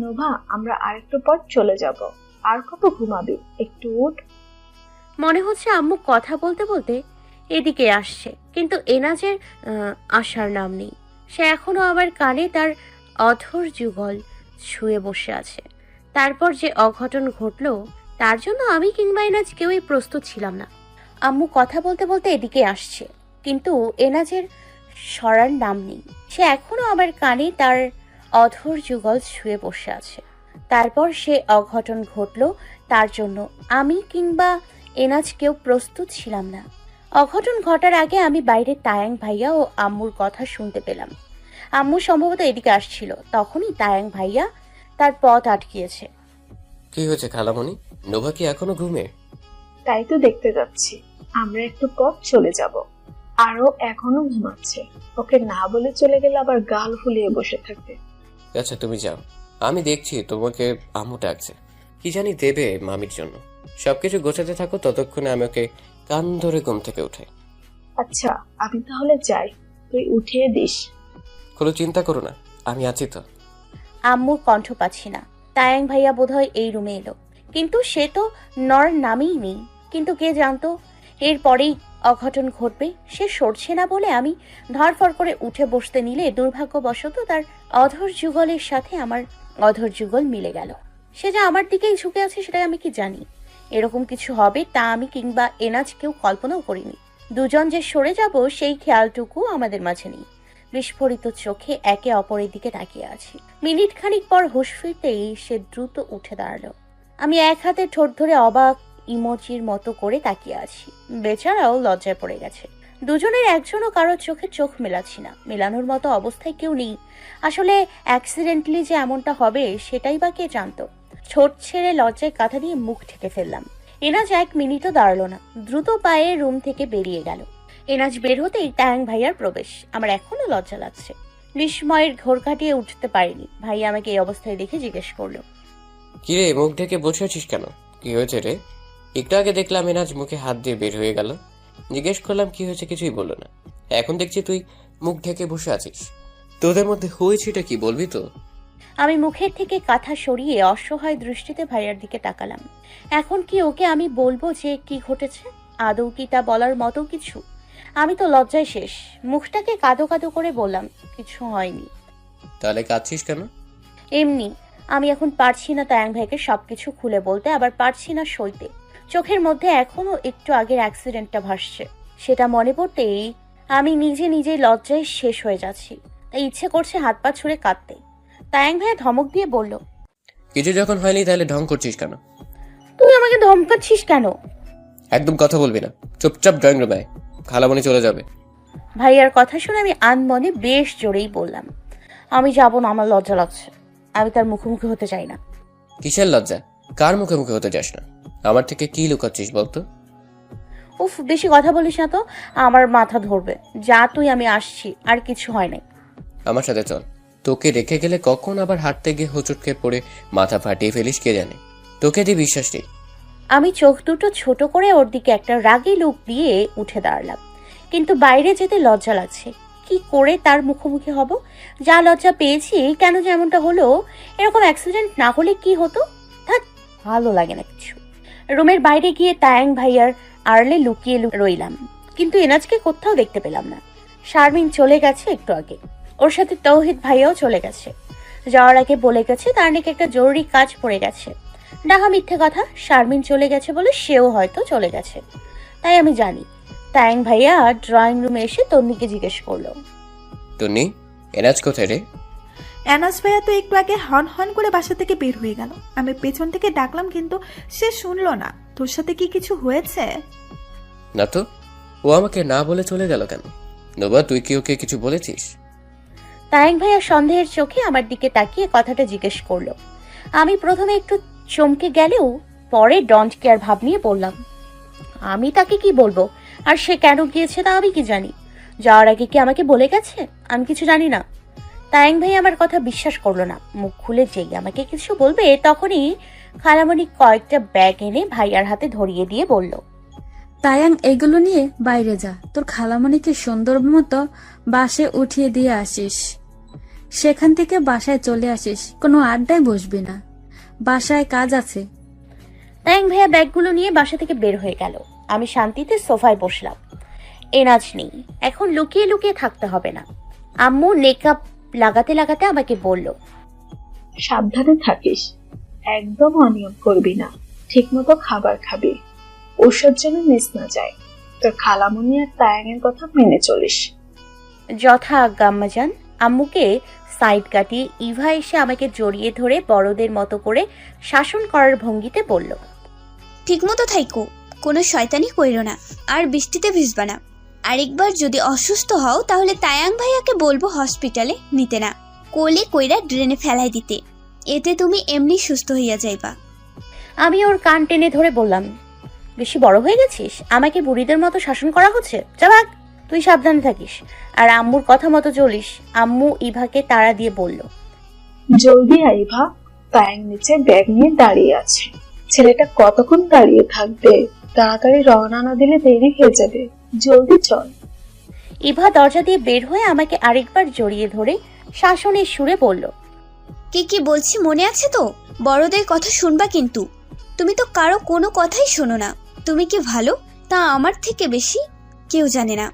Nova, আমরা আরেকটু পর চলে যাব। আর কত ঘুমাবি, একটু উঠ। মনে হচ্ছে আম্মু কথা বলতে বলতে এদিকে আসছে, কিন্তু এনাজের আসার নাম নেই। সে এখনো আমার কানে তার অধর যুগল ছুঁয়ে বসে আছে। তারপর যে অঘটন ঘটলো তার জন্য আমি কিংবা এনাজ কেউই প্রস্তুত ছিলাম না। আম্মু কথা বলতে বলতে এদিকে আসছে, কিন্তু এনাজের সরার নাম নেই। সে এখনো আমার কানে তার অধর যুগল ছুঁয়ে বসে আছে। তারপর সে অঘটন ঘটলো তার জন্য আমি কিংবা এনাজ কেউ প্রস্তুত ছিলাম না। অঘটন ঘটার আগে আমি বাইরে তায়াং ভাইয়া ও আম্মুর কথা শুনতে পেলাম। আম্মু সম্ভবত এদিকে আসছিল, তখনই তায়াং ভাইয়া তার পথ আটকিয়েছে। কি হয়েছে খালামণি? নোভা কি এখনো ঘুমে? তাই তো দেখতে যাচ্ছি। আমরা একটু পর চলে যাব। আরো এখনো ঘুমাচ্ছে। ওকে না বলে চলে গেলে আবার গাল ফুলিয়ে বসে থাকবে। আচ্ছা তুমি যাও, আমি দেখছি। তোমাকে আম্মু ডাকছে, কি জানি দেবে মামির জন্য। সবকিছু গোছাতে থাকো, ততক্ষণে আমি ওকে কান ধরে ঘুম থেকে উঠে। আচ্ছা, আমি তাহলে যাই, তুই উঠিয়ে দিস। কোনো চিন্তা করো না, আমি আছি তো। আম্মুর কণ্ঠ পাচ্ছি না। তায়াং ভাইয়া বোধহয় এই রুমে এলো, কিন্তু সে তো নর নামেই নেই। কিন্তু কে জানতো এরপরেই অঘটন ঘটবে। সে সরছে না বলে আমি ধরফর করে উঠে বসতে নিলে দুর্ভাগ্যবশত তার অধর যুগলের সাথে আমার অধর যুগল মিলে গেল। সে যে আমার দিকেই ঝুঁকে আছে সেটা আমি কি জানি। এরকম কিছু হবে তা আমি কিংবা এনাজ কেউ কল্পনাও করিনি। দুজন যে সরে যাব সেই খেয়ালটুকু আমাদের মাঝে নেই। বিস্ফোরিত চোখে একে অপরের দিকে তাকিয়ে আছি। মিনিট খানিক পর হুঁশ ফিরতেই সে দ্রুত উঠে দাঁড়ালো। আমি এক হাতে ঠোঁট ধরে অবাক ইমোজির মতো করে তাকিয়ে আছি। বেচারাও লজ্জায় পড়ে গেছে। দুজনের একজনও কারোর চোখে চোখ মেলাচ্ছি না। মেলানোর মতো অবস্থায় কেউ নেই। আসলে অ্যাক্সিডেন্টলি যে এমনটা হবে সেটাই বা কে জানতো। ছোট ছেড়ে লজ্জায় কাঁথা দিয়ে মুখ ঢেকে ফেললাম। এনাজ 1 মিনিটও দাঁড়ালো না, দ্রুত পায়ে রুম থেকে বেরিয়ে গেল। এনাজ বের হতেই ট্যাং ভাইয়ার প্রবেশ। আমার এখনো লজ্জা লাগছে। বিস্ময়ের ঘোর কাটিয়ে উঠতে পারিনি। ভাইয়া আমাকে এই অবস্থায় দেখে জিজ্ঞেস করলো, কিরে, মুখ ঢেকে বসে আছিস কেন? কি হয়েছে রে? একটু আগে দেখলাম এনাজ মুখে হাত দিয়ে বের হয়ে গেল। জিজ্ঞেস করলাম কি হয়েছে, কিছুই বললো না। এখন দেখছি তুই মুখ ঢেকে বসে আছিস। তোদের মধ্যে হয়েছেটা কি বলবি তো? আমি মুখের থেকে কাঁথা সরিয়ে অসহায় দৃষ্টিতে ভাইয়ার দিকে তাকালাম। এখন কি ওকে আমি বলবো যে কি ঘটেছে? আদৌ কি তা বলার মতো কিছু? আমি তো লজ্জায় শেষ। মুখটাকে কাদো কাদো করে বললাম, কিছু হয়নি। তাহলে কাঁদছিস কেন? এমনি। আমি এখন পারছি না তায়াং ভাইকে সবকিছু খুলে বলতে, আবার পারছি না সইতে। চোখের মধ্যে এখনো একটু আগের অ্যাক্সিডেন্টটা ভাসছে। সেটা মনে পড়তেই আমি নিজেই লজ্জায় শেষ হয়ে যাচ্ছি। তাই ইচ্ছে করছে হাত পা ছুঁড়ে কাঁদতে। তায়াং ভাইয়া ধমক দিয়ে বলল, কিছু যখন হয়নি তাহলে ঢং করছিস কেন? তুই আমাকে ধমকাচ্ছিস কেন? একদম কথা বলবি না, চুপচাপ ড্রয়িং রুমে আয়, খালামণি চলে যাবে। ভাইয়ার কথা শুনে আমি আনমনে বেশ জোরেই বললাম, আমি যাব না, আমার লজ্জা লাগছে। আমি তার মুখোমুখি হতে চাই না। কিসের লজ্জা? কার মুখে মুখে হতে যাস না? আমার থেকে কি লুকাচ্ছিস বলতো? উফ, বেশি কথা বলিস না তো, আমার মাথা ধরবে। যা তুই, আমি আসছি। আর কিছু হয় নাই। আমার সাথে চল। তোকে রেখে গেলে কখন আবার হাঁটতে গিয়ে হোঁচট খেয়ে পড়ে মাথা ফাটিয়ে ফেলিস কে জানে। তোকে দিয়ে বিশ্বাস নেই। আমি চোখ দুটো ছোট করে ওর দিকে একটা রাগী লুক দিয়ে উঠে দাঁড়ালাম। কিন্তু বাইরে যেতে লজ্জা লাগছে। কি করে তার মুখোমুখি হব? যা লজ্জা পেয়েছি, কেন যে এমনটা হলো? এরকম অ্যাক্সিডেন্ট না হলে কি হতো? ধ্যাৎ, ভালো লাগে না কিছু। রুমের বাইরে গিয়ে তায়াং ভাইয়ার আড়লে লুকিয়ে রইলাম, কিন্তু এনাজকে কোথাও দেখতে পেলাম না। শারমিন চলে গেছে একটু আগে। ওর সাথে তৌহিদ ভাইয়াও চলে গেছে। যাওয়ার আগে বলে গেছে তার নাকি একটা জরুরি কাজ পড়ে গেছে। ডাহা মিথ্যে কথা। শারমিন চলে গেছে বলে সেও হয়তো চলে গেছে, তাই আমি জানি। তায়াং ভাইয়া ড্রয়িং রুমে এসে তন্নিকে জিজ্ঞেস করলো, তন্নি, এনাজ কোথায় রে? অ্যানাস ভাইয়া তো একটু আগে হন হন করে বাসা থেকে বের হয়ে গেল। আমি পেছন থেকে ডাকলাম কিন্তু সে শুনলো না। তোর সাথে কি কিছু হয়েছে? না তো, ও আমাকে না বলে চলে গেল কেন? নোবা, তুই কি ওকে কিছু বলেছিস? তায়াং ভাইয়া সন্দেহের চোখে আমার দিকে তাকিয়ে কথাটা জিজ্ঞেস করলো। আমি প্রথমে একটু চমকে গেলেও পরে ডন্ট কেয়ার ভাব নিয়ে বললাম, আমি তাকে কি বলবো? আর সে কেন গিয়েছে তা আমি কি জানি? যাওয়ার আগে কি আমাকে বলে গেছে? আমি কিছু জানি না। তায়াং ভাই আমার কথা বিশ্বাস করলো না। মুখ খুলে যেই আমাকে কিছু বলবে তখনই খালামণি কয়েকটা ব্যাগ এনে ভাইয়ার হাতে ধরিয়ে দিয়ে বলল, তায়াং, এগুলো নিয়ে বাইরে যা, তোর খালামণিকে সুন্দর মতো বাসে উঠিয়ে দিয়ে আসিস। সেখান থেকে বাসায় চলে আসিস, কোনো আড্ডায় বসবি না, বাসায় কাজ আছে। তায়াং ভাইয়া ব্যাগগুলো নিয়ে বাসা থেকে বের হয়ে গেল। আমি শান্তিতে সোফায় বসলাম। এনাজ নেই, এখন লুকিয়ে লুকিয়ে থাকতে হবে না। আম্মু মেকআপ লাগাতে লাগাতে আমাকে বলল, সাবধানে থাকিস, একদম অনিয়ম করবি না, ঠিক মতো খাবার খাবি, ওষুধ যেন মিস না যায়। তোর খালামণি আর তায়াংয়ের কথা মেনে চলিস। যথা আজ্ঞা আম্মাজান। আম্মুকে সাইড কাটিয়ে ইভা এসে আমাকে জড়িয়ে ধরে বড়দের মতো করে শাসন করার ভঙ্গিতে বলল, ঠিকমতো থাইকো, কোনো শয়তানি কইরো না, আর বৃষ্টিতে ভিজবা না। আরেকবার যদি অসুস্থ হও তাহলে তায়াং ভাইয়াকে বলবো হসপিটালে নিতে না, কোলে কইরা ড্রেনে ফেলাই দিতে, এতে তুমি এমনি সুস্থ হইয়া যাইবা। আমি ওর কান টেনে ধরে বললাম, বেশি বড় হয়ে গেছিস, আমাকে বুড়িদের মতো শাসন করা হচ্ছে, যা ভাগ, তুই সাবধানে থাকিস আর আম্মুর কথা মতো চলিস। আম্মু ইভাকে তাড়া দিয়ে বলল, জলদি আইভা, তায়াং নিচে ব্যাগ নিয়ে দাঁড়িয়ে আছে। ছেলেটা কতক্ষণ দাঁড়িয়ে থাকবে? তাড়াতাড়ি রওনা না দিলে দেরি হয়ে যাবে, জলদি চল। ইভা দরজা দিয়ে বের হয়ে আমাকে আরেকবার জড়িয়ে ধরে শাসনের সুরে বলল, কি বলছি মনে আছে তো? বড়দের কথা শুনবা কিন্তু, তুমি তো কারো কোনো কথাই শোনো না। তুমি কি ভালো তা আমার থেকে বেশি কেউ জানে না।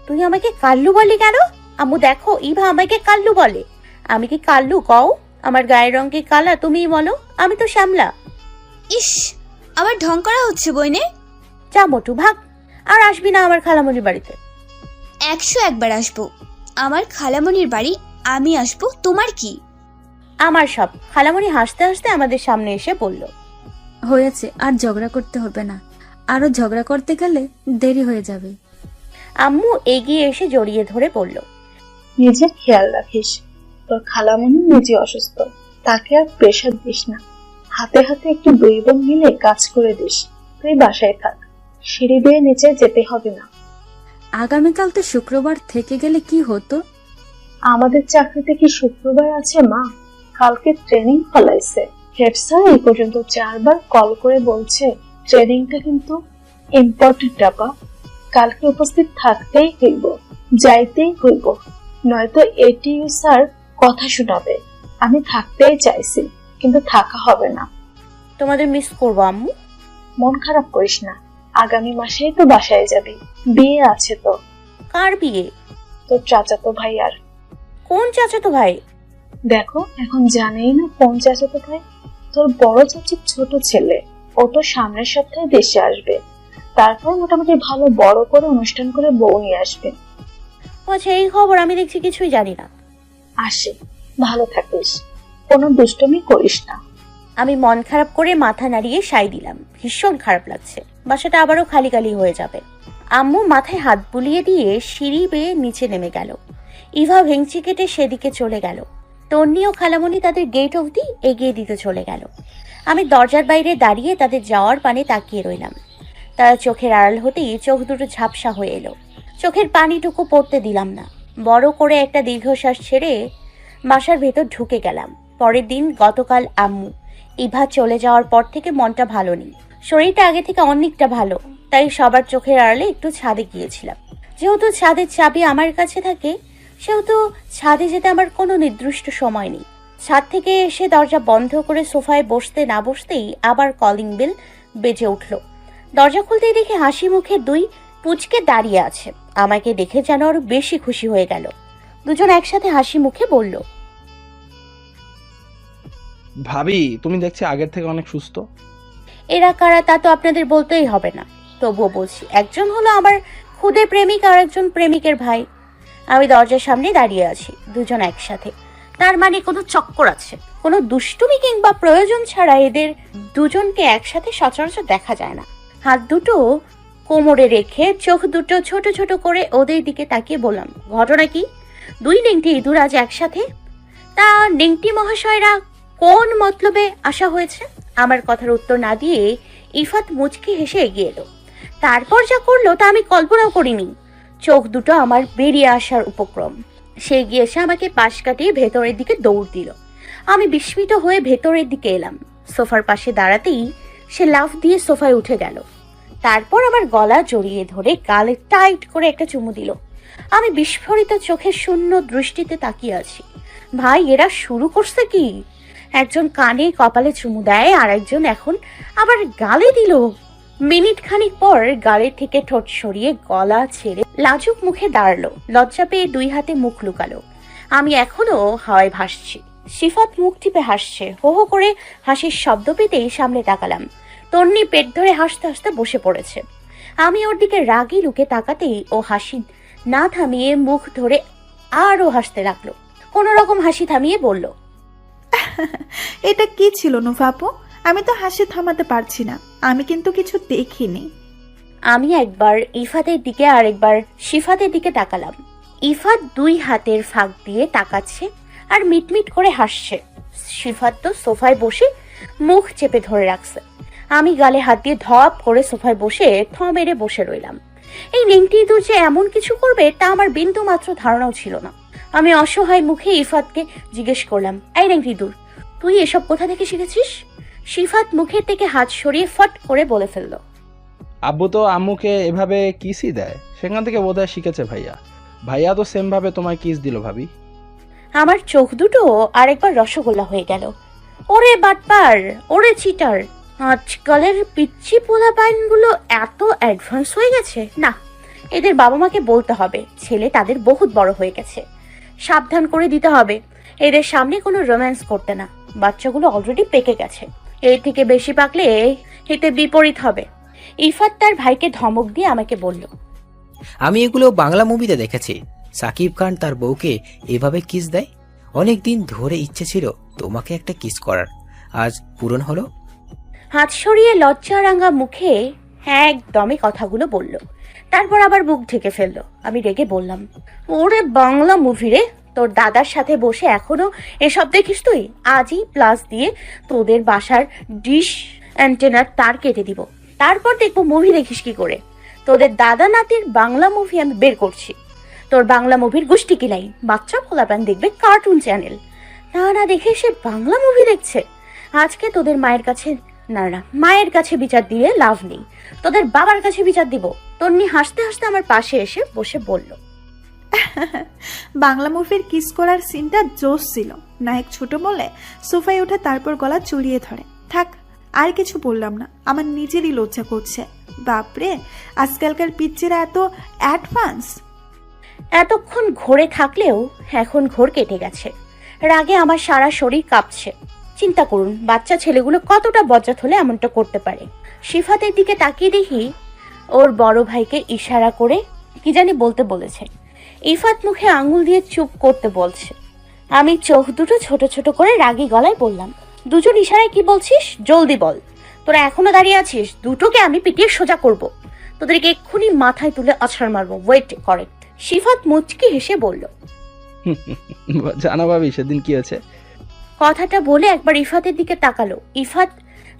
তুই আমাকে কাল্লু বলি কেন? আম্মু দেখো, ইভা আমাকে কাল্লু বলে। আমি কি কাল্লু কও? আমার গায়ের রং কি কালা? তুমিই বলো, আমি তো শ্যামলা। ইস, আবার ঢং করা হচ্ছে বইনে। যা মোটু, ভাগ, আর আসবি না আমার খালামণির বাড়িতে। 101 বার আসবো। আমার খালামণির বাড়ি আমি আসবো, তোমার কি? আমার সব। খালামণি হাসতে হাসতে আমাদের সামনে এসে বলল, হয়েছে, আর ঝগড়া করতে হবে না, আরো ঝগড়া করতে গেলে দেরি হয়ে যাবে। আম্মু এগিয়ে এসে জড়িয়ে ধরে বলল, নিজের খেয়াল রাখিস, তোর খালামণি নিজে অসুস্থ, তাকে আর প্রেশার দিস না। হাতে হাতে একটু দুই বোন মিলে কাজ করে দিস। তুই বাসায় থাক, সিঁড়ি দিয়ে নিচে যেতে হবে না। আগামীকাল তো শুক্রবার, থেকে গেলে কি হতো? আমাদের চাকরিতে কি শুক্রবার আছে মা? কালকে ট্রেনিং ফলাইছে। হেড স্যার এই পর্যন্ত 4 বার কল করে বলছে ট্রেনিংটা কিন্তু ইম্পর্টেন্ট ব্যাপার, কালকে উপস্থিত থাকতেই হইব, যাইতেই হইব, নয়তো এটিইউ স্যার কথা শোনাবে। আমি থাকতেই চাইছি, কিন্তু থাকা হবে না। তোমাদের মিস করবো আম্মু। মন খারাপ করিস না, আগামী মাসেই তো বাসায় যাবি, বিয়ে আছে তো। কার বিয়ে? তোর চাচাতো ভাই। আর কোন চাচাতো ভাই? দেখো, এখন জানেই না কোন চাচাতো ভাই। তোর বড় চাচির ছোট ছেলে, ও তো সামনের সপ্তাহে দেশে আসবে। তারপর মোটামুটি ভালো বড় করে অনুষ্ঠান করে বউ নিয়ে আসবে। আচ্ছা, এই খবর আমি দেখছি কিছুই জানি না। আসে, ভালো থাকিস, কোনো দুষ্টুমি করিস না। আমি মন খারাপ করে মাথা নাড়িয়ে সাই দিলাম। ভীষণ খারাপ লাগছে, বাসাটা আবারও খালি খালি হয়ে যাবে। আম্মু মাথায় হাত বুলিয়ে দিয়ে সিঁড়ি বেয়ে নিচে নেমে গেল। ইভা ভেঙচি কেটে সেদিকে চলে গেল। তন্নি ও খালামণি তাদের গেট অবধি এগিয়ে দিতে চলে গেল। আমি দরজার বাইরে দাঁড়িয়ে তাদের যাওয়ার পানে তাকিয়ে রইলাম। তারা চোখের আড়াল হতেই চোখ দুটো ঝাপসা হয়ে এলো। চোখের পানিটুকু পড়তে দিলাম না। বড় করে একটা দীর্ঘশ্বাস ছেড়ে বাসার ভেতর ঢুকে গেলাম। পরের দিন গতকাল আম্মু ইভা চলে যাওয়ার পর থেকে মনটা ভালো নেই। শরীরটা আগে থেকে অনেকটা ভালো, তাই সবার চোখের আড়ালে একটু ছাদে গিয়েছিলাম। যেহেতু ছাদের চাবি আমার কাছে থাকে, সেহেতু ছাদে যেতে আমার কোনো নির্দিষ্ট সময় নেই। ছাদ থেকে এসে দরজা বন্ধ করে সোফায় বসতে না বসতেই আবার কলিং বেল বেজে উঠল। দরজা খুলতেই দেখে হাসি মুখে 2 পুচকে দাঁড়িয়ে আছে। আমাকে দেখে যেন আরো বেশি খুশি হয়ে গেল। দুজন একসাথে হাসি মুখে বলল, ভাবি, তুমি দেখছি আগের থেকে অনেক সুস্থ। এরা কারা তা তো আপনাদের বলতেই হবে না, তবুও বলছি। একজন হলো আমার খুদে প্রেমিক আর একজন প্রেমিকের ভাই। আমি দরজার সামনে দাঁড়িয়ে আছি, দুজন একসাথে। তার মানে কোনো চক্কর আছে। কোনো দুষ্টুমি কিংবা প্রয়োজন ছাড়া এদের দুজনকে একসাথে সচরাচর দেখা যায় না। হাত দুটো কোমরে রেখে চোখ দুটো ছোট ছোট করে ওদের দিকে তাকিয়ে বললাম, ঘটনা কি? 2 নেংটি ইঁদুর আজ একসাথে? তা নেংটি মহাশয়রা কোন মতলবে আসা হয়েছে? আমার কথার উত্তর না দিয়ে ইফাত মুচকি হেসে এগিয়ে এলো। তারপর যা করলো তা আমি কল্পনাও করিনি। চোখ দুটো আমার বেরিয়ে আসার উপক্রম। সে এগিয়ে এসে আমাকে পাশ কাটিয়ে ভেতরের দিকে দৌড় দিল। আমি বিস্মিত হয়ে ভেতরের দিকে এলাম। সোফার পাশে দাঁড়াতেই সে লাফ দিয়ে সোফায় উঠে গেল। তারপর আমার গলা জড়িয়ে ধরে গালে টাইট করে একটা চুমু দিল। আমি বিস্ফোরিত চোখে শূন্য দৃষ্টিতে তাকিয়ে আছি। ভাই এরা শুরু করছে কি? একজন কানে কপালে চুমু দেয়, আর একজন এখন আবার গালে দিল। মিনিট খানিক পর গালের থেকে ঠোঁট সরিয়ে গলা ছেড়ে লাজুক মুখে দাঁড়ালো। লজ্জা পেয়ে 2 হাতে মুখ লুকালো। আমি এখনো হাওয়ায় ভাসছি। সিফাত মুখ টিপে হাসছে। হো হো করে হাসির শব্দ পেতেই সামনে তাকালাম। তন্নি পেট ধরে হাসতে হাসতে বসে পড়েছে। আমি ওর দিকে রাগি লুকে তাকাতেই ও হাসি না থামিয়ে মুখ ধরে আরো হাসতে লাগলো। কোনো রকম হাসি থামিয়ে বলল, এটা কি ছিল নুফা আপু? আমি তো হাসি থামাতে পারছি না। আমি কিন্তু কিছু দেখিনি। আমি একবার ইফাতের দিকে আর একবার সিফাতের দিকে তাকালাম। ইফাত 2 হাতের ফাঁক দিয়ে তাকাচ্ছে আর মিটমিট করে হাসছে। সিফাত তো সোফায় বসে মুখ চেপে ধরে রাখছে। আমি গালে হাত দিয়ে ধপ করে সোফায় বসে থ মেরে বসে রইলাম। এই নেংটি দূর যে এমন কিছু করবে তা আমার বিন্দু মাত্র ধারণাও ছিল না। আমি অসহায় মুখে ইফাতকে জিজ্ঞেস করলাম, এই নেংটি দূর, তুই এসব কোথা থেকে শিখেছিস? সিফাত মুখের থেকে হাত সরিয়ে ফট করে বলে ফেলল, আব্বু তো আম্মুকে এভাবে কিসই দেয়, সেখান থেকে বোধহয় শিখেছে ভাইয়া। ভাইয়া তো সেম ভাবে তোমায় কিস দিল ভাবি। আমার চোখ দুটো আরেকবার রসগোল্লা হয়ে গেল। ওরে বাটপার, ওরে চিটার, আজকালের পিচ্ছি পোলাপাইনগুলো এত অ্যাডভান্স হয়ে গেছে। না, এদের বাবা মাকে বলতে হবে ছেলে তাদের বহুত বড় হয়ে গেছে, সাবধান করে দিতে হবে এদের সামনে কোনো রোম্যান্স করতে না। বাচ্চাগুলো অলরেডি পেকে গেছে, এর থেকে বেশি পাকলে এতে বিপরীত হবে। ইফাত তার ভাইকে ধমক দিয়ে আমাকে বলল, আমি এগুলো বাংলা মুভিতে দেখেছি। সাকিব খান তার বউকে এভাবে কিস দেয়। অনেক দিন ধরে ইচ্ছে ছিল তোমাকে একটা কিস করার, আজ পূরণ হলো। হাত সরিয়ে লজ্জারাঙা মুখে একদমই কথাগুলো বলল। তারপর আবার মুখ ঢেকে ফেললো। আমি রেগে বললাম, ওরে বাংলা মুভি রে, তোর দাদার সাথে বসে এখনো এসব দেখিস তুই? আজই প্লাস দিয়ে তোদের বাসার ডিশ অ্যান্টেনার তার কেটে দিব, তারপর দেখবো মুভি দেখিস কি করে। তোদের দাদা নাতির বাংলা মুভি আমি বের করছি। তোর বাংলা মুভির গোষ্ঠী কিলাই, বাচ্চা পোলাপান দেখবে কার্টুন চ্যানেল, না দেখে সে বাংলা মুভি দেখছে। আজকে তোদের মায়ের কাছে মায়ের কাছে বিচার দিয়ে লাভ নেই, তোদের বাবার কাছে বিচার দিব। তন্নি হাসতে হাসতে আমার পাশে এসে বসে বলল, বাংলা মুভির কিস করার সিনটা জোশ ছিল। নায়ক ছোট বলে সোফায় উঠে তারপর গলা চড়িয়ে ধরে। থাক, আর কিছু বললাম না, আমার নিজেরই লজ্জা করছে। বাপরে, আজকালকার পিচ্চিরা এত অ্যাডভান্স। এতক্ষণ ঘোরে থাকলেও এখন ঘোর কেটে গেছে। রাগে আমার সারা শরীর কাঁপছে। চিন্তা করুন, বাচ্চা ছেলেগুলো কতটা বজ্জাত হলে এমনটা করতে পারে। সিফাতের দিকে তাকিয়ে দেখি ওর বড় ভাইকে ইশারা করে কি জানি বলতে বলেছে। ইফাত মুখে আঙুল দিয়ে চুপ করতে বলছে। আমি চোখ দুটো ছোট ছোট করে রাগী গলায় বললাম, দুজন ইশারায় কি বলছিস? জলদি বল। তোরা এখনো দাঁড়িয়ে আছিস? দুটোকে আমি পিটিয়ে সোজা করব, তোদেরকে এক্ষুনি মাথায় তুলে আছাড় মারবো। Wait correct. সিফাত মুচকি হেসে বলল, জানো ভাবি সেদিন কি হয়েছে? কথাটা বলে একবার ইফাতের দিকে তাকালো। ইফাত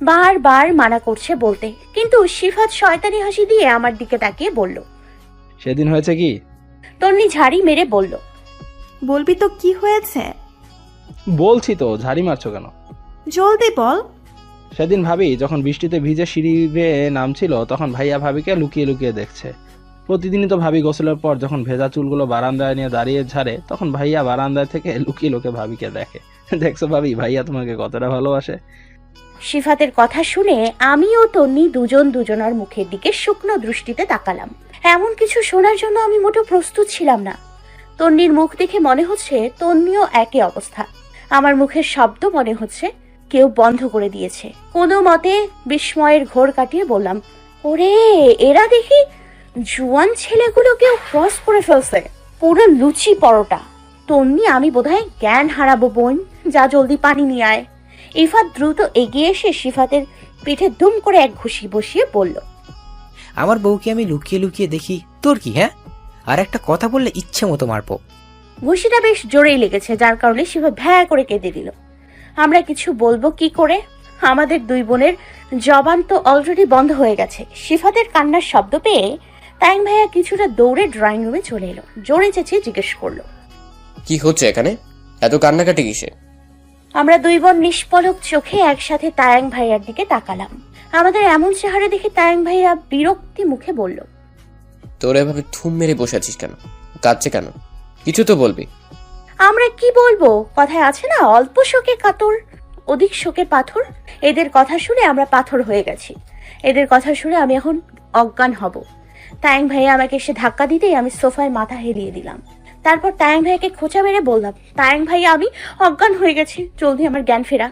বারবার মানা করছে বলতে, কিন্তু সিফাত শয়তানি হাসি দিয়ে আমার দিকে তাকিয়ে বলল, সেদিন হয়েছে কি? তন্নি ঝাড়ি মেরে বলল, বলবি তো কি হয়েছে? বলছি তো, ঝাড়ি মারছো কেন? জলদি বল। সেদিন ভাবি যখন বৃষ্টিতে ভিজে সিঁড়ি বেয়ে নামছিল, তখন ভাইয়া ভাবিকে লুকিয়ে লুকিয়ে দেখছে। প্রতিদিনই তো ভাবি গোসলের পর যখন ভেজা চুলগুলো বারান্দায় নিয়ে দাঁড়িয়ে ঝাড়ে, তখন ভাইয়া বারান্দায় থেকে লুকিয়ে লুকিয়ে ভাবিকে দেখে। দেখছো ভাবি, ভাইয়া তোমাকে কতটা ভালোবাসে। সিফাতের কথা শুনে আমি ও তন্নি দুজনার মুখের দিকে শুকনো দৃষ্টিতে তাকালাম। এমন কিছু শোনার জন্য আমি মোটেও প্রস্তুত ছিলাম না। তন্নির মুখ দেখে মনে হচ্ছে তন্নিও একই অবস্থা। আমার মুখের শব্দ মনে হচ্ছে কেউ বন্ধ করে দিয়েছে। কোনো মতে বিস্ময়ের ঘোর কাটিয়ে বললাম, ওরে, এরা দেখি জুয়ান ছেলেগুলোকেও ক্রস করে ফেলছে, পুরো লুচি পরোটা। তন্নি, আমি বোধহয় জ্ঞান হারাবো বোন, যা জলদি পানি নিয়ে আয়। ইফাত দ্রুত এগিয়ে এসে সিফাতের পিঠে দুম করে এক ঘুষি বসিয়ে বলল, আমার বউকে আমি লুকিয়ে লুকিয়ে দেখি, তোর কি? হ্যাঁ, আর একটা কথা বললে ইচ্ছে মতো মারবো। ঘুষিটা বেশ জোরেই লেগেছে, যার কারণে সিফাত ভ্যা করে কেঁদে দিল। আমরা কিছু বলবো কি করে? আমাদের 2 বোনের জবান তো অলরেডি বন্ধ হয়ে গেছে। সিফাতের কান্নার শব্দ পেয়ে তাইং ভাইয়া কিছুটা দৌড়ে ড্রয়িং রুমে চলে এলো। জোরে চেঁচিয়ে জিজ্ঞেস করলো, কি হচ্ছে এখানে? এত কান্নাকাটি কিসে? আমরা 2 বোন নিষ্পলক চোখে একসাথে তায়াং ভাইয়ার দিকে তাকালাম। আমাদের এমন চেহারা দেখে তায়াং ভাইয়া বিরক্তি মুখে বলল, তোরা এভাবে থুম মেরে বসে আছিস কেন? কাঁদছে কেন? কিছু তো বলবি। আমরা কি বলবো, কথায় আছে না, অল্প শোকে কাতর অধিক শোকে পাথর। এদের কথা শুনে আমরা পাথর হয়ে গেছি। এদের কথা শুনে আমি এখন অজ্ঞান হব। তায়াং ভাইয়া আমাকে এসে ধাক্কা দিতেই আমি সোফায় মাথা হেলিয়ে দিলাম। তারপর তায়াং ভাইয়াকে খোঁচা মেরে বললাম, তায়াং ভাইয়া আমি অজ্ঞান হয়ে গেছি, জলদি আমার জ্ঞান ফেরা।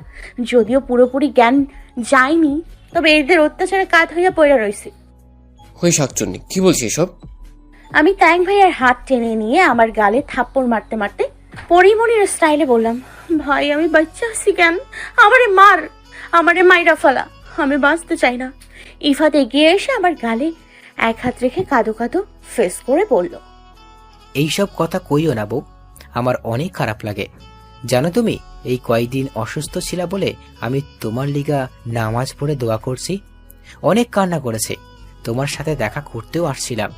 যদিও পুরোপুরি জ্ঞান যায়নি, তবে এদের অত্যাচারে কাত হইয়া পড়ে রয়েছে। হই শাকচুন্নি, কি বলছিস এসব? আমি তায়াং ভাইয়ার হাত টেনে নিয়ে আমার গালে থাপ্পড় মারতে মারতে পরিমণির স্টাইলে বললাম, ভাই আমি বাচ্চা আছি কেন, আমারে মাইরা ফেলা, আমি বাঁচতে চাই না। ইফাত এগিয়ে এসে আমার গালে এক হাত রেখে কাঁদো কাঁদো ফেস করে বলল, এইসব কথা কইও না বউ, আমার অনেক খারাপ লাগে। জানো তুমি, এই কয়েকদিন অসুস্থ ছিলা বলে আমি তোমার লিগা নামাজ পড়ে দোয়া করছি, অনেক কান্না করেছে। তোমার সাথে দেখা করতেও আসছিলাম,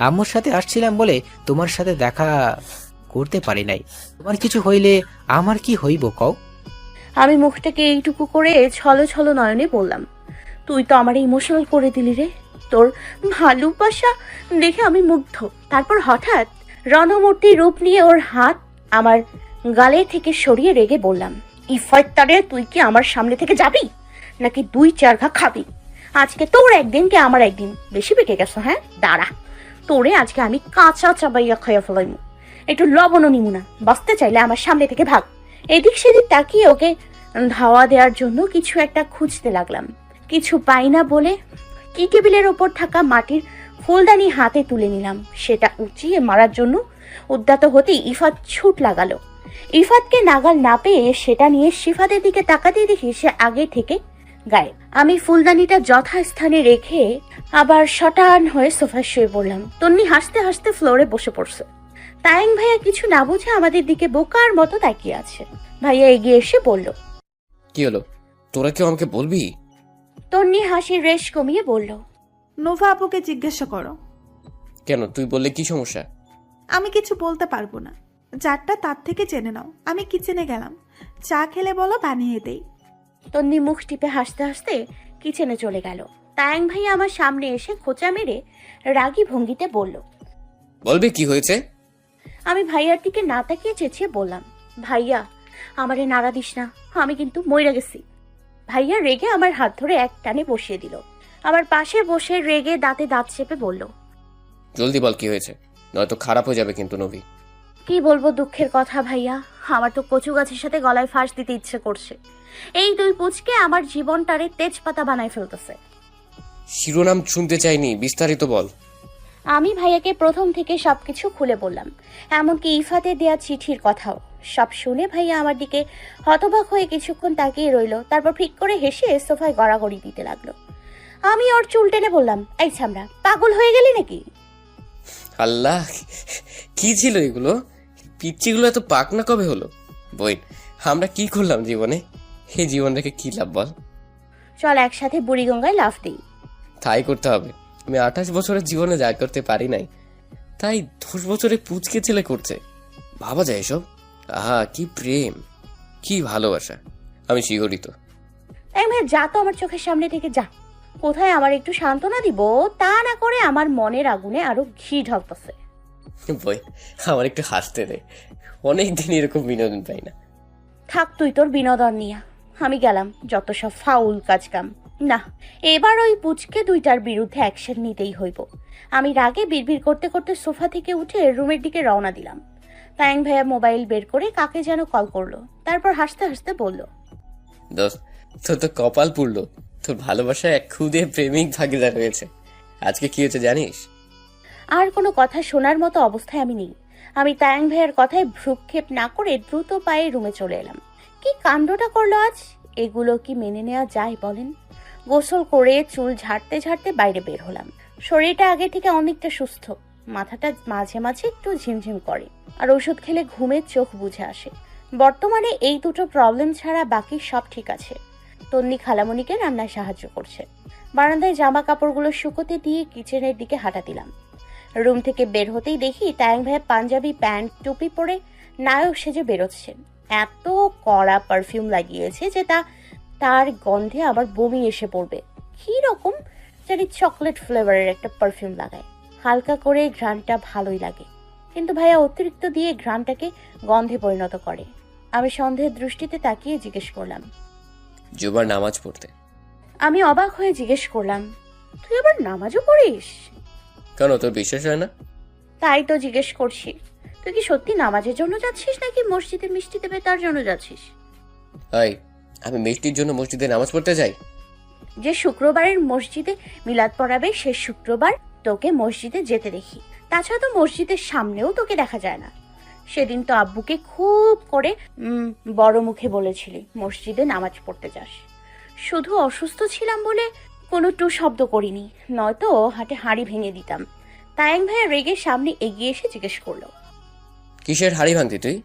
আম্মুর সাথে আসছিলাম বলে তোমার সাথে দেখা করতে পারি নাই। তোমার কিছু হইলে আমার কি হইব কও? আমি মুখটাকে এইটুকু করে ছলো ছলো নয়নে বললাম, তুই তো আমার ইমোশনাল করে দিলি রে, তোর ভালোবাসা দেখে আমি মুগ্ধ। তারপর হঠাৎ রণমূর্তি রূপ নিয়ে ওর হাত আমার গালে থেকে সরিয়ে রেগে বললাম, ইফাইতারে তুই কি আমার সামনে থেকে যাবি নাকি 2-4 ঘা খাবি? আজকে তোর একদিন কি আমার একদিন, বেশি পেকে গেছো হ্যাঁ? দাঁড়া, তোরে আজকে আমি কাঁচা চাবাইয়া খাইয়া ফেলাইমু, একটু লবণও নিমু না। বাঁচতে চাইলে আমার সামনে থেকে ভাগ। এদিক সেদিক তাকিয়ে ওকে ধাওয়া দেওয়ার জন্য কিছু একটা খুঁজতে লাগলাম। কিছু পাই না বলে কি টেবিলের ওপর থাকা মাটির ফুলদানি হাতে তুলে নিলাম। সেটা উঁচিয়ে মারার জন্য উদ্যত হতেই ইফাত ছুট লাগালো। ইফাতকে নাগাল না পেয়ে সেটা নিয়ে সিফাতের দিকে তাকাতে দেখি সে আগে থেকে গায়েব। আমি ফুলদানিটা যথাস্থানে রেখে আবার শটান হয়ে সোফায় শুয়ে পড়লাম। তন্নি হাসতে হাসতে ফ্লোরে বসে পড়ছে। তায়াং ভাইয়া কিছু না বুঝে আমাদের দিকে বোকার মতো তাকিয়ে আছে। ভাইয়া এগিয়ে এসে বলল, কি হলো, তোরা কেউ আমাকে বলবি? তন্নি হাসির রেশ কমিয়ে বলল, নোভা আপুকে জিজ্ঞাসা করো। কেন, তুই বললে কি সমস্যা? আমি কিছু বলতে পারবো না, যারটা তার থেকে জেনে নাও। আমি কিচেনে গেলাম, চা খেলে বলো বানিয়ে দেই। তন্নি মুখ টিপে হাসতে হাসতে কিচেনে চলে গেল। তায়াং ভাইয়া আমার সামনে এসে খোঁচা মেরে রাগী ভঙ্গিতে বলল, বলবি কি হয়েছে? আমি ভাইয়ার দিকে না তাকিয়ে চেঁচিয়ে বললাম, ভাইয়া আমারে নাড়া দিস না, আমি কিন্তু মইরা গেছি। ভাইয়া রেগে আমার হাত ধরে এক টানে বসিয়ে দিল। আমার পাশে বসে রেগে দাঁতে দাঁত চেপে বলল, জলদি বল কি হয়েছে, নয়তো খারাপ হয়ে যাবে কিন্তু নবী। কি বলবো দুঃখের কথা ভাইয়া, আমার তো কচু গাছের সাথে গলায় ফাঁস দিতে ইচ্ছে করছে। এই 2 পুচকে আমার জীবনটারে তেজপাতা বানায় ফেলতেছে। শিরোনাম শুনতে চাইনি, বিস্তারিত বল। আমি ভাইয়াকে প্রথম থেকে সবকিছু খুলে বললাম, এমনকি ইফাতে দেয়া চিঠির কথাও। সব শুনে ভাইয়া আমার দিকে হতবাক হয়ে কিছুক্ষণ তাকিয়ে রইল। তারপর ফিক করে হেসে সোফায় গড়াগড়ি দিতে লাগলো। আমি ওর চুল টেনে বললাম, এই ছামড়া, পাগল হয়ে গেলি নাকি? আল্লাহ, কি ছিল এগুলো? পিচ্চিগুলো এত পাকনা কবে হলো? বইন, আমরা কি করলাম জীবনে? এই জীবন রেখে কি লাভ বল? চল একসাথে বুড়িগঙ্গায় লাফ দিই। তাই করতে হবে। আমি 28 বছরের জীবনে যা করতে পারি নাই, তাই 10 বছরে পুচকে ছেলে করছে। ভাবা যায় এসব? আহা, কি প্রেম, কি ভালোবাসা! আমি শিহরিত। তাই ভাই যা তো আমার চোখের সামনে থেকে যা। কোথায় আমার একটু সান্ত্বনা দিব তা না করে আমার মনের আগুনে আরো ঘি ঢালতেছে। বই, আমার একটু হাসতে দে, অনেকদিন এরকম বিনোদন পাই না। থাক তুই তোর বিনোদন নিয়া, আমি গেলাম যত সব ফাউল কাজ কাম। না, এবার ওই পুচকে 2টার বিরুদ্ধে অ্যাকশন নিতেই হইব। আমি রাগে বিড়বিড় করতে করতে সোফা থেকে উঠে রুমের দিকে রওনা দিলাম। তায়াং ভাইয়া মোবাইল বের করে কাকে যেন কল করলো। তারপর হাসতে হাসতে বলল, দোস্ত, তোর তো কপাল পুড়লো, তোর ভালোবাসায় এক খুদে প্রেমিক ভাগিদার হয়েছে। আজকে কি হয়েছে জানিস? আর কোনো কথা শোনার মতো অবস্থায় আমি নেই। আমি তায়াং ভাইয়ার কথায় ভ্রুক্ষেপ না করে দ্রুত পায়ে রুমে চলে এলাম। কি কাণ্ডটা করলো আজ! এগুলো কি মেনে নেওয়া যায় বলেন? গোসল করে চুল ঝাড়তে ঝাড়তে বাইরে বের হলাম। শরীরটা আগে থেকে অনেকটা সুস্থ, মাথাটা মাঝে মাঝে একটু ঝিমঝিম করে, আর ওষুধ খেলে ঘুমের চোখ বুঝে আসে। বর্তমানে এই 2টো প্রবলেম ছাড়া বাকি সব ঠিক আছে। তন্নি খালামণিকে রান্নায় সাহায্য করছে। বারান্দায় জামা কাপড়গুলো শুকোতে দিয়ে কিচেনের দিকে হাঁটা দিলাম। রুম থেকে বের হতেই দেখি তায়াং ভাইয়া পাঞ্জাবি প্যান্ট টুপি পরে নায়ক সেজে বেরোচ্ছে। এত কড়া পারফিউম লাগিয়েছে যে তার গন্ধে আমার বমি এসে পড়বে। কি রকম জানি চকলেট ফ্লেভারের একটা পারফিউম লাগায়, হালকা করে ঘ্রাণটা ভালোই লাগে। কিন্তু ভাইয়া অতিরিক্ত দিয়ে ঘ্রাণটাকে গন্ধে পরিণত করে। আমি সন্দেহের দৃষ্টিতে তাকিয়ে জিজ্ঞেস করলাম। জুমার নামাজ পড়তে। আমি অবাক হয়ে জিজ্ঞেস করলাম, তুই আবার নামাজও পড়িস? কেন, তোর বিশ্বাস হয় না? তাই তো জিজ্ঞেস করছি, তুই কি সত্যি নামাজের জন্য যাচ্ছিস নাকি মসজিদে মিষ্টি দেবে তার জন্য যাচ্ছিস? এই, আমি মিষ্টির জন্য মসজিদে নামাজ পড়তে যাই? যে শুক্রবারের মসজিদে মিলাদ পড়াবে সে শুক্রবার তোকে মসজিদে যেতে দেখি। তাছাড়া তো মসজিদের সামনেও তোকে দেখা যায় না। সেদিন তো আব্বুকে খুব করে বড় মুখে বলেছিলি মসজিদে নামাজ পড়তে যাস। শুধু অসুস্থ ছিলাম বলে কোনো টু শব্দ করিনি, নয়তো হাটে হাঁড়ি ভেঙে দিতাম। তায়াং ভাইয়া রেগে সামনে এগিয়ে এসে জিজ্ঞেস করলো, কিসের হাড়ি ভাঙতি তুই?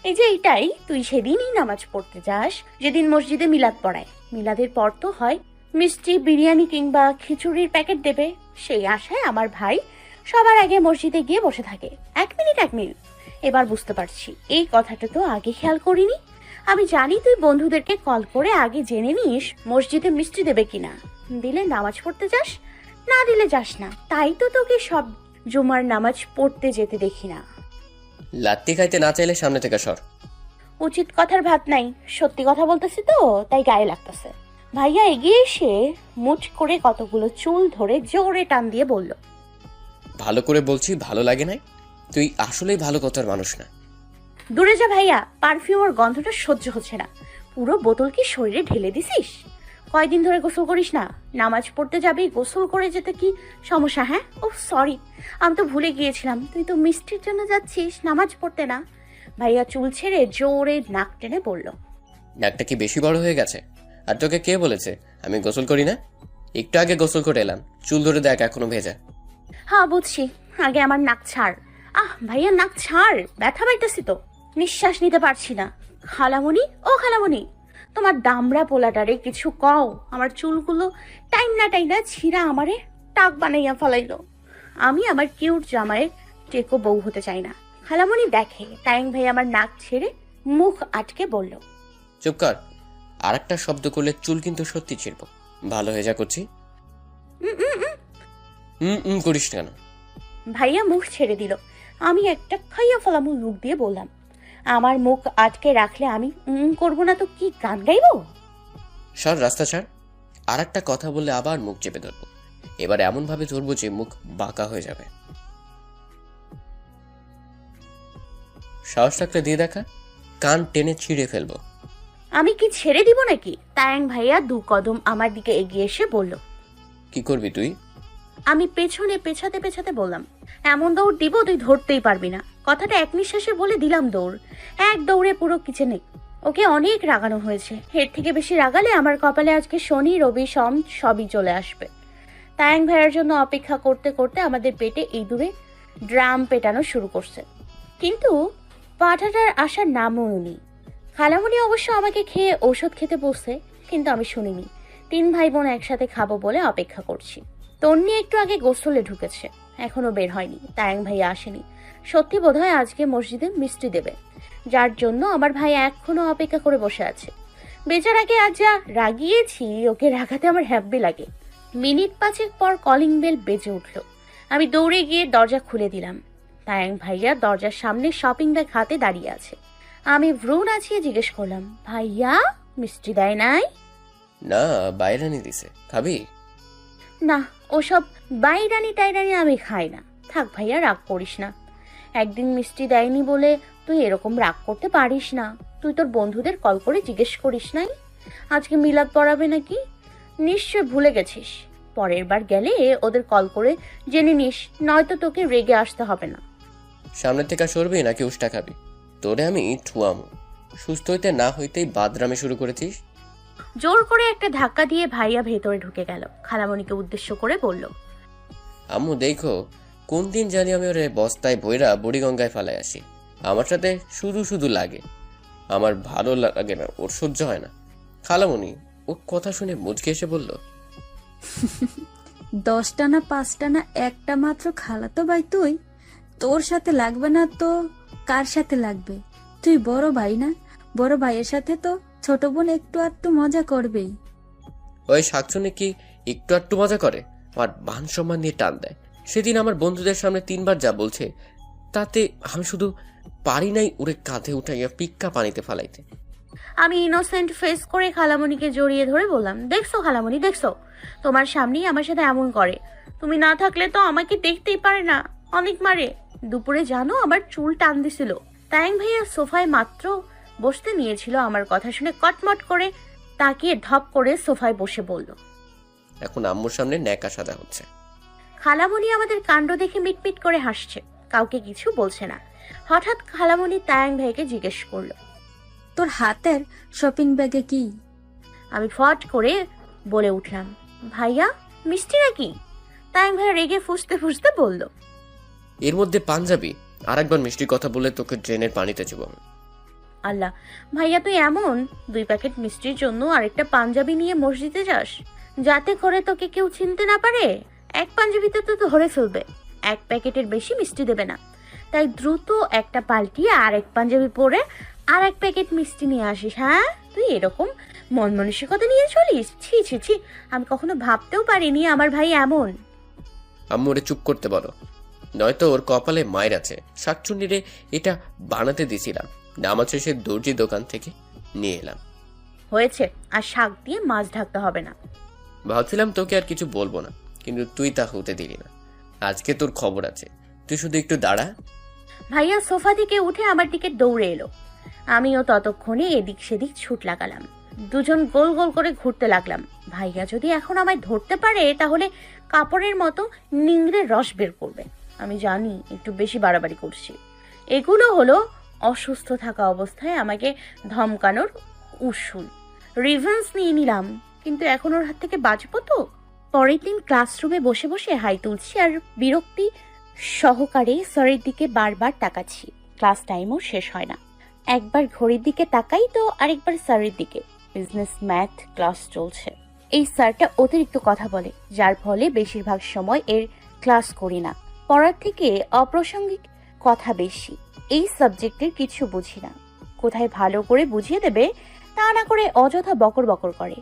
এই যে এইটাই, তুই সেদিনই নামাজ পড়তে যাস যেদিন মসজিদে মিলাদ পড়ায়। মিলাদের পর তো হয় মিষ্টি, বিরিয়ানি কিংবা খিচুড়ির প্যাকেট দেবে। সেই আশায় আমার ভাই সবার আগে মসজিদে গিয়ে বসে থাকে। এক মিনিট। এবার বুঝতে পারছি, এই কথাটা তো আগে খেয়াল করিনি। আমি জানি তুই বন্ধুদেরকে কল করে আগে জেনে নিস মসজিদে মিষ্টি দেবে কিনা। দিলে নামাজ পড়তে যাস, না দিলে যাস না। তাই তো তোকে সব জুমার নামাজ পড়তে যেতে দেখি না। লাত্তি খাইতে না চাইলে সামনে থেকে সর। উচিত কথার ভাত নাই, সত্যি কথা বলতেছি তো তাই গায়ে লাগতেছে। ভাইয়া এগিয়ে এসে মুঠ করে কতগুলো চুল ধরে জোরে টান দিয়ে বলল, ভালো করে বলছি, ভালো লাগে নাই? তুই আসলেই ভালো কথার মানুষ না। দূরে যা ভাইয়া, পারফিউমের গন্ধটা সহ্য হচ্ছে না। পুরো বোতল কি শরীরে ঢেলে দিছিস? কয়দিন ধরে গোসল করিস না? নামাজ পড়তে যাবি, গোসল করে যেতে কি সমস্যা? হ্যাঁ, ও সরি, আমি তো ভুলে গিয়েছিলাম তুই তো মিষ্টির জন্য যাচ্ছিস, নামাজ পড়তে না। ভাইয়া চুল ছেড়ে জোরে নাক টেনে বলল, নাকটা কি বেশি বড় হয়ে গেছে? আর তোকে কে বলেছে আমি গোসল করি না? একটু আগে গোসল করে এলাম, চুল ধরে দেখ এখনো ভেজা। হ্যাঁ বুঝছি, আগে আমার নাক ছাড়। ভাইয়া নাক ছাড়, ব্যথা পাইতেছি তো, নিঃশ্বাস নিতে পারছি না। খালামণি, ও খালামণি, তোমার দামড়া পোলাটারে কিছু কও। আমার চুলগুলো টাইনা ছিঁড়া আমারে টাক বানাইয়া ফেলাইলো। আমি আমার কিউট জামাইয়ের টেকো বউ হতে চাই না। খালামণি দেখে তাইং ভাই আমার নাক ছেড়ে মুখ আটকে বলল, চুপ কর, আর একটা শব্দ করলে চুল কিন্তু সত্যি ছিড়ব। ভালো হয়ে যা করছি। করিস কেন? ভাইয়া মুখ ছেড়ে দিল। আমি একটা খাইয়া ফলামু মুখ দিয়ে বললাম, আমার মুখ আটকে রাখলে আমি করবো না তো কি গান গাইবো? সর, রাস্তা ছাড়। আর একটা কথা বললে আবার মুখ চেপে ধরবো। এবার এমন ভাবে ধরবো যে মুখ বাঁকা হয়ে যাবে। সাহস থাকলে দিয়ে দেখা, কান টেনে ছিঁড়ে ফেলবো। আমি কি ছেড়ে দিব নাকি? তায়াং ভাইয়া 2 কদম আমার দিকে এগিয়ে এসে বলল, কি করবি তুই? আমি পেছনে পেছাতে বললাম, এমন দৌড় দিব তুই ধরতেই পারবি না। কথাটা এক নিঃশ্বাসে বলে দিলাম দৌড়। এক দৌড়ে পুরো কিচেনে। ওকে অনেক রাগানো হয়েছে, এর থেকে বেশি রাগালে আমার কপালে আজকে শনি রবি সোম সবই চলে আসবে। তায়াং ভাইয়ের জন্য অপেক্ষা করতে করতে আমাদের পেটে ইঁদুরে ড্রাম পেটানো শুরু করছে, কিন্তু পাঠাটার আসার নামও উনি। খালামণি অবশ্য আমাকে খেয়ে ঔষধ খেতে বসছে, কিন্তু আমি শুনিনি। 3 ভাই বোন একসাথে খাবো বলে অপেক্ষা করছি। তন্নি একটু আগে গোসলে ঢুকেছে, এখনো বের হয়নি। তায়াং ভাইয়া আসেনি। সত্যি বোধহয় আজকে মসজিদে মিষ্টি দেবে, যার জন্য আমার ভাই এখনো অপেক্ষা করে বসে আছে। বেচারাকে আজ যা রাগিয়েছি, ওকে রাগাতে আমার হ্যাপি লাগে। মিনিট 5 পর কলিং বেল বেজে উঠল। আমি দৌড়ে গিয়ে দরজা খুলে দিলাম। তায়াং ভাইয়া দরজার সামনে শপিং ব্যাগ হাতে দাঁড়িয়ে আছে। আমি ভ্রু নাচিয়ে জিজ্ঞেস করলাম, ভাইয়া মিষ্টি দেয় নাই? না, বাইরে নিয়ে দিছে, খাবি? না, ওসব বাইরানি টাইরানি আমি খাই না। থাক ভাইয়া, রাগ করিস না। একদিন মিষ্টি দেয়নি বলে তুই এরকম রাগ করতে পারিস না। তুই তোর বন্ধুদের কল করে জিজ্ঞেস করিস নাই আজকে মিলাদ পড়াবে নাকি? নিশ্চয় ভুলে গেছিস। পরের বার গেলে ওদের কল করে জেনে নিস, নয়তো তোকে রেগে আসতে হবে না। সামনে থেকে সরবি নাকি উষ্টা খাবি? তোরে আমি ঠুয়ামু। সুস্থ হইতে না হইতেই বাদরামে শুরু করেছিস। জোর করে একটা ধাক্কা দিয়ে ভাইয়া ভেতরে ঢুকে গেল। খালামণিকে উদ্দেশ্য করে বলল, আম্মু দেখো, কোন দিন জানি আমি ওরে বস্তায় বইরা বুড়িগঙ্গায় ফেলায় আসি। আমার সাথে শুধু শুধু লাগে, আমার ভালো লাগে না, ওর সহ্য হয় না। খালামণি ও কথা শুনে মুচকে এসে বলল, 10টা না 5টা না একটা মাত্র খালাতো ভাই তুই, তোর সাথে লাগবে না তো কার সাথে লাগবে? তুই বড় ভাই না? বড় ভাইয়ের সাথে তো ছোট বোন একটু আধটু মজা করবেই। ওই শাকচুনি কি একটু আধটু মজা করে? আমার মান সম্মান নিয়ে টান দেয়। সেদিন আমার বন্ধুদের সামনে 3 বার যা বলছে, তাতে আমি শুধু পারি নাই ওরে কাঁধে উঠাইয়া পিক্কা পানিতে ফালাইতে। আমি ইনোসেন্ট ফেস করে খালামণিকে জড়িয়ে ধরে বললাম, দেখছো খালামণি, দেখছো তোমার সামনেই আমার সাথে এমন করে। তুমি না থাকলে তো আমাকে দেখতেই পারে না, অনেক মারে। দুপুরে জানো আমার চুল টান দিছিল। তাইং ভাইয়া সোফায় মাত্র বসতে নিয়েছিল, আমার কথা শুনে কটমট করে তাকিয়ে ধপ করে সোফায় বসে বলল, এখন আম্মুর সামনে ন্যাকা সাদা হচ্ছে। খালামণি আমাদের কাণ্ড দেখে মিটমিট করে হাসছে, কাউকে কিছু বলছে না। হঠাৎ খালামণি তায়াং ভাইকে জিজ্ঞেস করলো, তোর হাতের শপিং ব্যাগে কি? আমি ফট করে বলে উঠলাম, ভাইয়া মিষ্টি নাকি? তায়াং ভাইয়া রেগে ফুসতে ফুসতে বলল, এর মধ্যে পাঞ্জাবি, আর একবার মিষ্টি কথা বলে তোকে ড্রেনের পানিতে চুবাব। আল্লাহ ভাইয়া তুই এমন, 2 প্যাকেট মিষ্টির জন্য আরেকটা পাঞ্জাবি নিয়ে মসজিদে যাস, যাতে করে তোকে কেউ চিনতে না পারে। এক পাঞ্জাবিতে তো ধরে ফেলবে, 1 প্যাকেটের বেশি মিষ্টি দেবে না। তাই দ্রুত একটা পাল্টিয়ে আরেক পাঞ্জাবি পরে আর 1 প্যাকেট মিষ্টি নিয়ে আসিস। হ্যাঁ, তুই এরকম মন মানসিকতা নিয়ে চলিস? ছি ছি ছি, আমি কখনো ভাবতেও পারিনি আমার ভাই এমন। আম্মু ওরে চুপ করতে বলো, নয়তো ওর কপালে মায়ের আছে। শাকচুন্নিরে এটা বানাতে দিছিলাম, নামাজ শেষে দর্জি দোকান থেকে নিয়ে এলাম। হয়েছে, আর শাক দিয়ে মাছ ঢাকতে হবে না। ভাবছিলাম তোকে আর কিছু বলবো না, কিন্তু তুই তা হতে দিলি না। আজকে তোর খবর আছে, তুই শুধু একটু দাঁড়া। ভাইয়া সোফা থেকে উঠে আমার দিকে দৌড়ে এলো। আমিও ততক্ষণে এদিক সেদিক ছুট লাগালাম। দুজন গোল গোল করে ঘুরতে লাগলাম। ভাইয়া যদি এখন আমায় ধরতে পারে তাহলে কাপড়ের মতো নিংড়ে রস বের করবে। আমি জানি একটু বেশি বাড়াবাড়ি করছি। এগুলো হলো অসুস্থ থাকা অবস্থায় আমাকে ধমকানোর উসুল। রিভেন্স নিয়ে নিলাম, কিন্তু এখন ওর হাত থেকে বাঁচবো তো? পরের দিন ক্লাসরুমে বসে বসে হাই তুলছি আর বিরক্তি সহকারে স্যারের দিকে বারবার তাকাচ্ছি। ক্লাস টাইমও শেষ হয় না। একবার ঘড়ির দিকে তাকাই তো আরেকবার স্যারের দিকে। বিজনেস ম্যাথ ক্লাস চলছে। এই স্যারটা অতিরিক্ত কথা বলে, যার ফলে বেশিরভাগ সময় এর ক্লাস করি না। পড়ার থেকে অপ্রাসঙ্গিক কথা বেশি। এই সাবজেক্টের কিছু বুঝি না। কোথায় ভালো করে বুঝিয়ে দেবে তা না করে অযথা বকর বকর করে।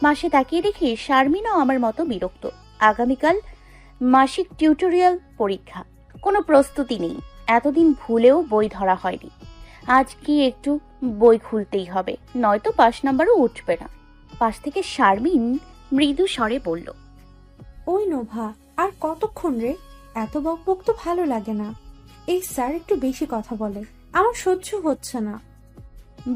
মাসে তাকিয়ে দেখি শারমিনও আমার মতো বিরক্ত। আগামীকাল মাসিক টিউটোরিয়াল পরীক্ষা, কোনো প্রস্তুতি নেই। এতদিন ভুলেও বই ধরা হয়নি। আজ কি একটু বই খুলতেই হবে, নয়তো 5 নাম্বারও উঠবে না। পাশ থেকে শারমিন মৃদু স্বরে বলল, ওই নোভা, আর কতক্ষণ রে? এত বকবক তো ভালো লাগে না। এই স্যার একটু বেশি কথা বলে, আমার সহ্য হচ্ছে না।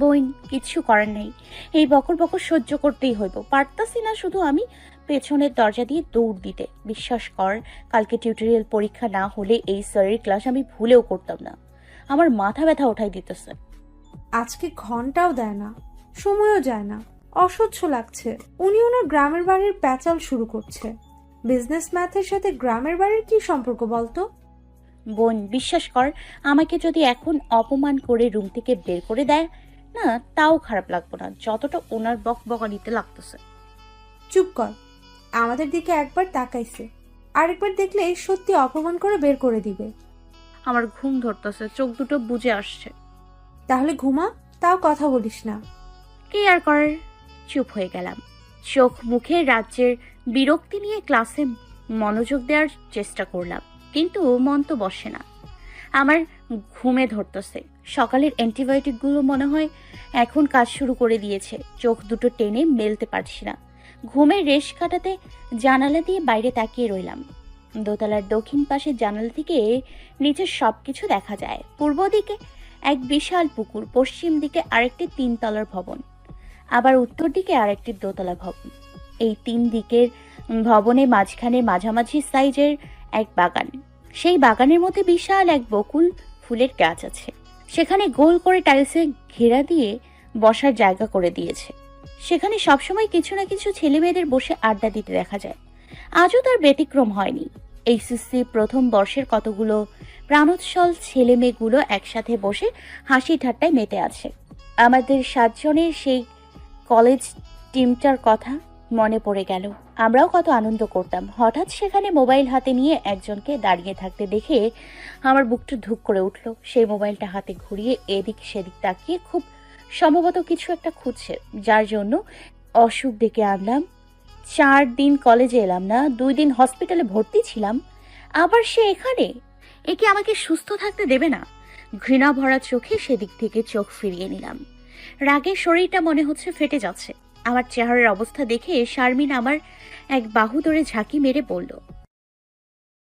বইন, কিচ্ছু করার নেই, এই বকর বকর সহ্য করতেই হইব। পারতাছি না শুধু আমি পেছনের দরজা দিয়ে দৌড় দিতে। বিশ্বাস কর, কালকে টিউটোরিয়াল পরীক্ষা না হলে এই স্যারের ক্লাস আমি ভুলেও করতাম না। আমার মাথা ব্যথা ওঠাই দিতেছে। আজকে ঘন্টাও দেয় না, সময়ও যায় না, অসহ্য লাগছে। উনি ওনার গ্রামের বাড়ির প্যাচাল শুরু করছে। বিজনেস ম্যাথের সাথে গ্রামের বাড়ির কি সম্পর্ক বলতো? বোন, বিশ্বাস কর, আমাকে যদি এখন অপমান করে রুম থেকে বের করে দেয় না, তাও খারাপ লাগবে না যতটা ওনার বকবকানিতে লাগতেছে। চুপ কর, আমাদের দিকে একবার তাকাইছে, আরেকবার দেখলে সত্যি অপমান করে বের করে দিবে। আমার ঘুম ধরতেছে, চোখ দুটো বুজে আসছে। তাহলে ঘুমা, তাও কথা বলিস না। কি আর করার, চুপ হয়ে গেলাম। চোখ মুখে রাজ্যের বিরক্তি নিয়ে ক্লাসে মনোযোগ দেওয়ার চেষ্টা করলাম, কিন্তু মন তো বসে না। আমার ঘুমে ধরতেছে। সকালের অ্যান্টিবায়োটিকগুলো মনে হয় এখন কাজ শুরু করে দিয়েছে। চোখ দুটো টেনে মেলতে পারছি না। ঘুমের রেশ কাটাতে জানালা দিয়ে বাইরে তাকিয়ে রইলাম। দোতলার দক্ষিণ পাশের জানালা থেকে নিচের সবকিছু দেখা যায়। পূর্ব দিকে এক বিশাল পুকুর, পশ্চিম দিকে আরেকটি 3 তলার ভবন, আবার উত্তর দিকে আরেকটি 2 তলা ভবন। এই 3 দিকের ভবনে মাঝখানে মাঝামাঝি সাইজের এক বাগান। সেই বাগানের মধ্যে বিশাল এক বকুল ফুলের গাছ আছে। সেখানে গোল করে টাইলসে ঘেরা দিয়ে বসার জায়গা করে দিয়েছে। সেখানে সবসময় কিছু না কিছু ছেলে মেয়েদের বসে আড্ডা দিতে দেখা যায়। আজও তার ব্যতিক্রম হয়নি। এইচএসসি প্রথম বর্ষের কতগুলো প্রাণোচ্ছল ছেলে মেয়েগুলো একসাথে বসে হাসি ঠাট্টায় মেতে আছে। আমাদের 7 জনের সেই কলেজ টিমটার কথা মনে পড়ে গেল। আমরাও কত আনন্দ করতাম। হঠাৎ সেখানে মোবাইল হাতে নিয়ে একজনকে দাঁড়িয়ে থাকতে দেখে আমার বুকটা ধুক করে উঠল। সেই মোবাইলটা হাতে ঘুরিয়ে এদিক সেদিক তাকিয়ে খুব সম্ভবত কিছু একটা খুঁজছে, যার জন্য অসুখ ডেকে আনলাম। 4 দিন কলেজে এলাম না, 2 দিন হসপিটালে ভর্তি ছিলাম, আবার সে এখানে। একে আমাকে সুস্থ থাকতে দেবে না। ঘৃণা ভরা চোখে সেদিক থেকে চোখ ফিরিয়ে নিলাম। রাগে শরীরটা মনে হচ্ছে ফেটে যাচ্ছে। আমার চেহারার অবস্থা দেখে শারমিন আমার এক বাহু ধরে ঝাঁকি মেরে বলল,